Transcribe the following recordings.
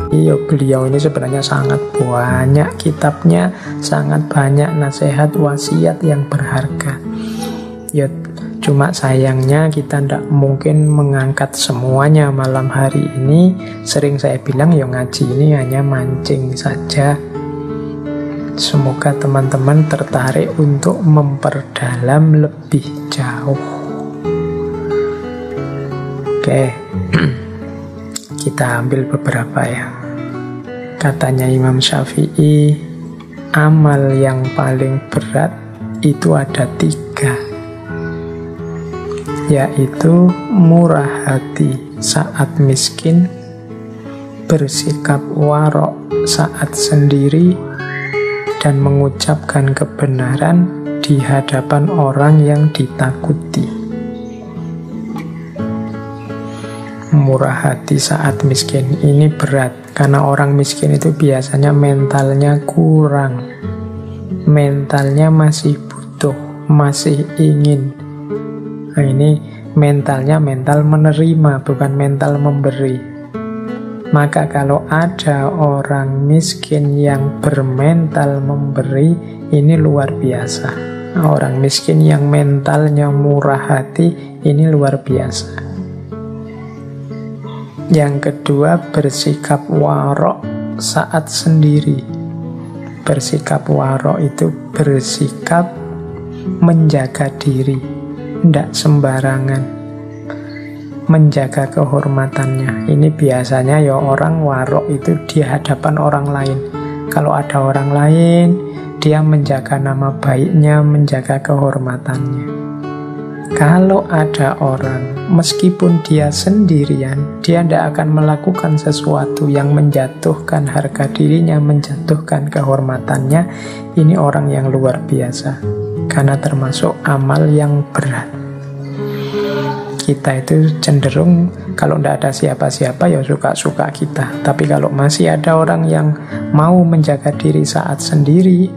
Iya, beliau ini sebenarnya sangat banyak kitabnya, sangat banyak nasihat wasiat yang berharga. Ya, cuma sayangnya kita tidak mungkin mengangkat semuanya malam hari ini. Sering saya bilang ya ngaji ini hanya mancing saja. Semoga teman-teman tertarik untuk memperdalam lebih jauh. Oke, kita ambil beberapa ya. Katanya Imam Syafi'i, amal yang paling berat itu ada 3, yaitu murah hati saat miskin, bersikap warok saat sendiri, dan mengucapkan kebenaran di hadapan orang yang ditakuti. Murah hati saat miskin ini berat, karena orang miskin itu biasanya mentalnya kurang, mentalnya masih butuh, masih ingin. Nah, ini mentalnya mental menerima, bukan mental memberi. Maka kalau ada orang miskin yang bermental memberi, ini luar biasa. Orang miskin yang mentalnya murah hati, ini luar biasa. Yang kedua, bersikap warok saat sendiri. Bersikap warok itu bersikap menjaga diri, tidak sembarangan, menjaga kehormatannya. Ini biasanya ya orang warok itu di hadapan orang lain. Kalau ada orang lain, dia menjaga nama baiknya, menjaga kehormatannya. Kalau ada orang, meskipun dia sendirian, dia tidak akan melakukan sesuatu yang menjatuhkan harga dirinya, menjatuhkan kehormatannya. Ini orang yang luar biasa, karena termasuk amal yang berat. Kita itu cenderung kalau tidak ada siapa-siapa ya suka-suka kita. Tapi kalau masih ada orang yang mau menjaga diri saat sendiri,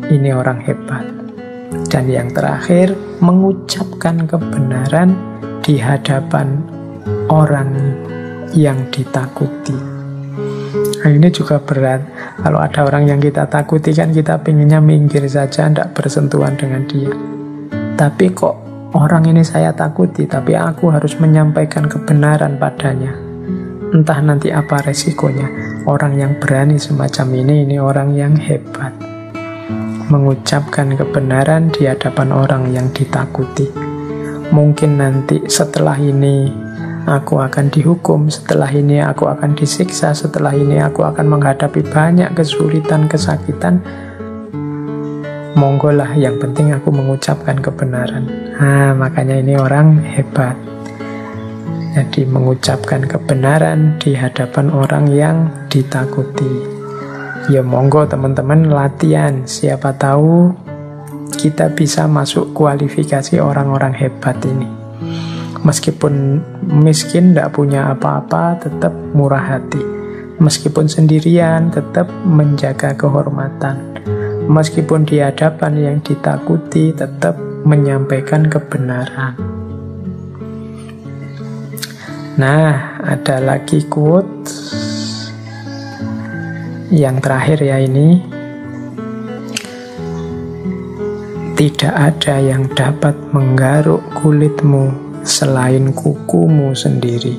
ini orang hebat. Dan yang terakhir, mengucapkan kebenaran di hadapan orang yang ditakuti. Nah, ini juga berat. Kalau ada orang yang kita takuti kan kita pinginnya minggir saja, tidak bersentuhan dengan dia. Tapi kok orang ini saya takuti, tapi aku harus menyampaikan kebenaran padanya. Entah nanti apa resikonya. Orang yang berani semacam ini orang yang hebat. Mengucapkan kebenaran di hadapan orang yang ditakuti. Mungkin nanti setelah ini aku akan dihukum, setelah ini aku akan disiksa, setelah ini aku akan menghadapi banyak kesulitan, kesakitan. Monggolah, yang penting aku mengucapkan kebenaran. Nah, makanya ini orang hebat. Jadi mengucapkan kebenaran di hadapan orang yang ditakuti. Ya monggo teman-teman latihan, siapa tahu kita bisa masuk kualifikasi orang-orang hebat ini. Meskipun miskin, tidak punya apa-apa, tetap murah hati. Meskipun sendirian, tetap menjaga kehormatan. Meskipun di hadapan yang ditakuti, tetap menyampaikan kebenaran. Nah, ada lagi quote yang terakhir ya ini. Tidak ada yang dapat menggaruk kulitmu selain kukumu sendiri.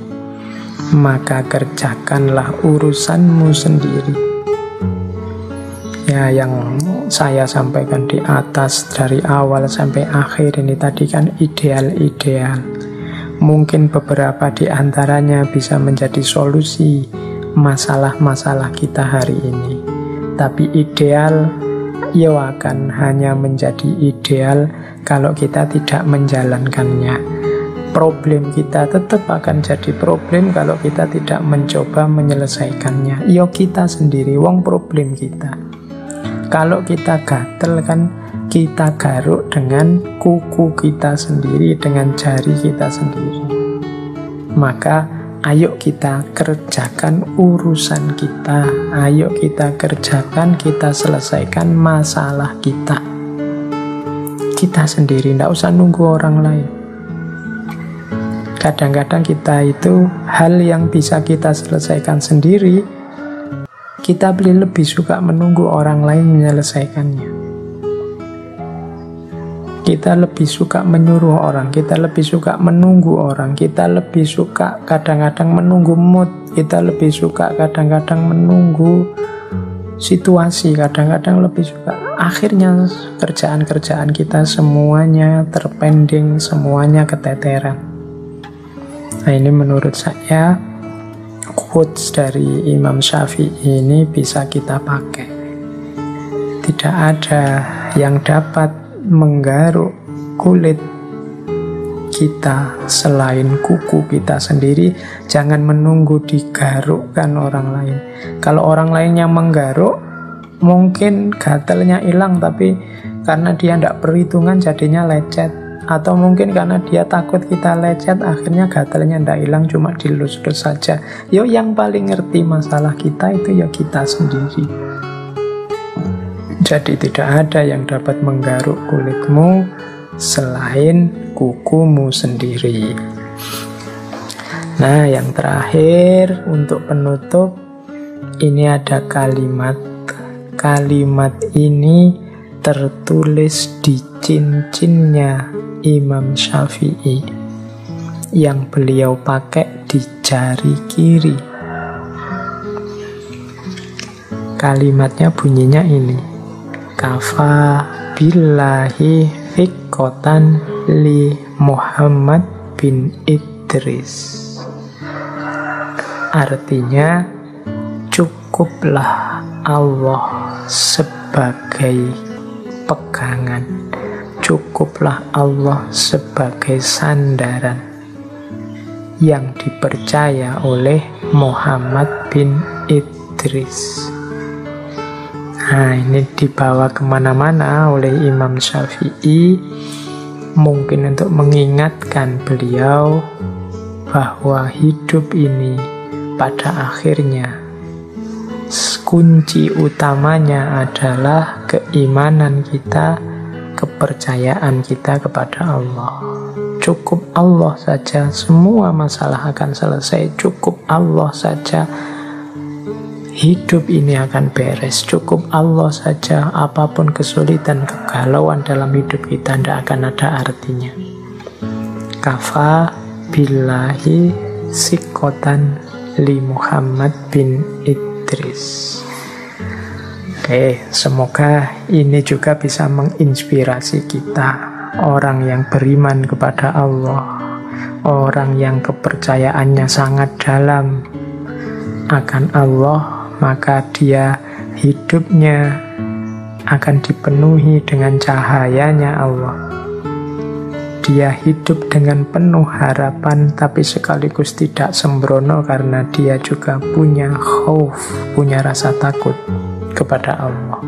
Maka kerjakanlah urusanmu sendiri. Ya, yang saya sampaikan di atas dari awal sampai akhir ini tadi kan ideal-ideal. Mungkin beberapa di antaranya bisa menjadi solusi masalah-masalah kita hari ini. Tapi ideal ya akan hanya menjadi ideal kalau kita tidak menjalankannya. Problem kita tetap akan jadi problem kalau kita tidak mencoba menyelesaikannya. Ya kita sendiri, wong problem kita. Kalau kita gatel kan kita garuk dengan kuku kita sendiri, dengan jari kita sendiri. Maka ayo kita kerjakan urusan kita. Ayo kita kerjakan, kita selesaikan masalah kita. Kita sendiri, tidak usah nunggu orang lain. Kadang-kadang kita itu hal yang bisa kita selesaikan sendiri, kita lebih suka menunggu orang lain menyelesaikannya. Kita lebih suka menyuruh orang, kita lebih suka menunggu orang, kita lebih suka kadang-kadang menunggu mood, kita lebih suka kadang-kadang menunggu situasi, kadang-kadang lebih suka. Akhirnya kerjaan-kerjaan kita semuanya terpending, semuanya keteteran. Nah, ini menurut saya quotes dari Imam Syafi'i ini bisa kita pakai. Tidak ada yang dapat menggaruk kulit kita selain kuku kita sendiri. Jangan menunggu digarukkan orang lain. Kalau orang lain yang menggaruk, mungkin gatalnya hilang, tapi karena dia tidak perhitungan jadinya lecet. Atau mungkin karena dia takut kita lecet, akhirnya gatalnya tidak hilang, cuma dilus-lus saja. Yang paling ngerti masalah kita itu ya kita sendiri. Jadi tidak ada yang dapat menggaruk kulitmu selain kukumu sendiri. Nah, yang terakhir untuk penutup, ini ada kalimat. Kalimat ini tertulis di cincinnya Imam Syafi'i yang beliau pakai di jari kiri. Kalimatnya bunyinya ini: kafa billahi fiqotan li Muhammad bin Idris. Artinya, cukuplah Allah sebagai pegangan, cukuplah Allah sebagai sandaran yang dipercaya oleh Muhammad bin Idris. Nah, ini dibawa kemana-mana oleh Imam Syafi'i, mungkin untuk mengingatkan beliau bahwa hidup ini pada akhirnya kunci utamanya adalah keimanan kita, kepercayaan kita kepada Allah. Cukup Allah saja, semua masalah akan selesai. Cukup Allah saja, hidup ini akan beres. Cukup Allah saja, apapun kesulitan, kegalauan dalam hidup kita tidak akan ada artinya. Kafa billahi sikotan li Muhammad bin Idris. Oke, semoga ini juga bisa menginspirasi kita, orang yang beriman kepada Allah, orang yang kepercayaannya sangat dalam akan Allah, maka dia hidupnya akan dipenuhi dengan cahayanya Allah. Dia hidup dengan penuh harapan, tapi sekaligus tidak sembrono karena dia juga punya khauf, punya rasa takut kepada Allah.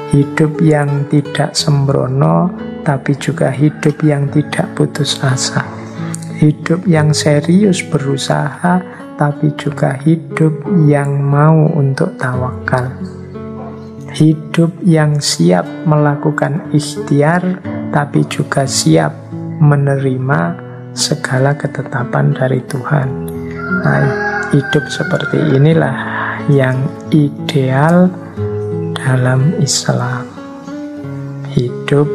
Hidup yang tidak sembrono, tapi juga hidup yang tidak putus asa. Hidup yang serius berusaha, tapi juga hidup yang mau untuk tawakal. Hidup yang siap melakukan ikhtiar, tapi juga siap menerima segala ketetapan dari Tuhan. Nah, hidup seperti inilah yang ideal dalam Islam. Hidup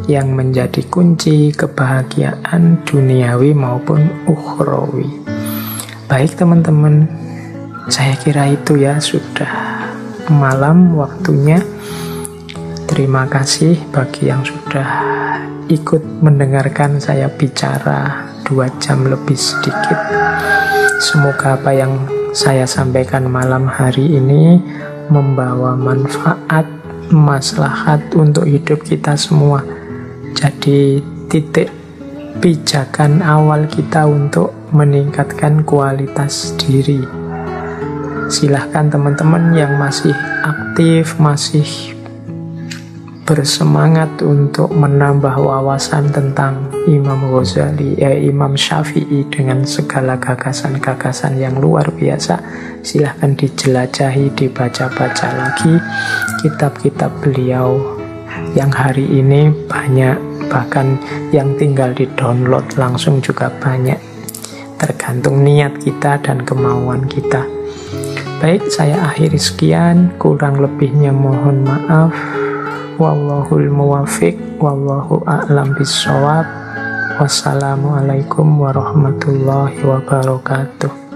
yang menjadi kunci kebahagiaan duniawi maupun ukhrawi. Baik teman-teman, saya kira itu ya, sudah malam waktunya. Terima kasih bagi yang sudah ikut mendengarkan saya bicara 2 jam lebih sedikit. Semoga apa yang saya sampaikan malam hari ini membawa manfaat, maslahat untuk hidup kita semua. Jadi titik pijakan awal kita untuk meningkatkan kualitas diri. Silahkan teman-teman yang masih aktif, masih bersemangat untuk menambah wawasan tentang Imam Ghazali, Imam Syafi'i dengan segala gagasan-gagasan yang luar biasa, silahkan dijelajahi, dibaca-baca lagi kitab-kitab beliau yang hari ini banyak bahkan yang tinggal di download langsung juga banyak. Tergantung niat kita dan kemauan kita. Baik, saya akhiri sekian, kurang lebihnya mohon maaf. Wallahul muwafiq, wallahu a'lam bishawab. Wassalamualaikum warahmatullahi wabarakatuh.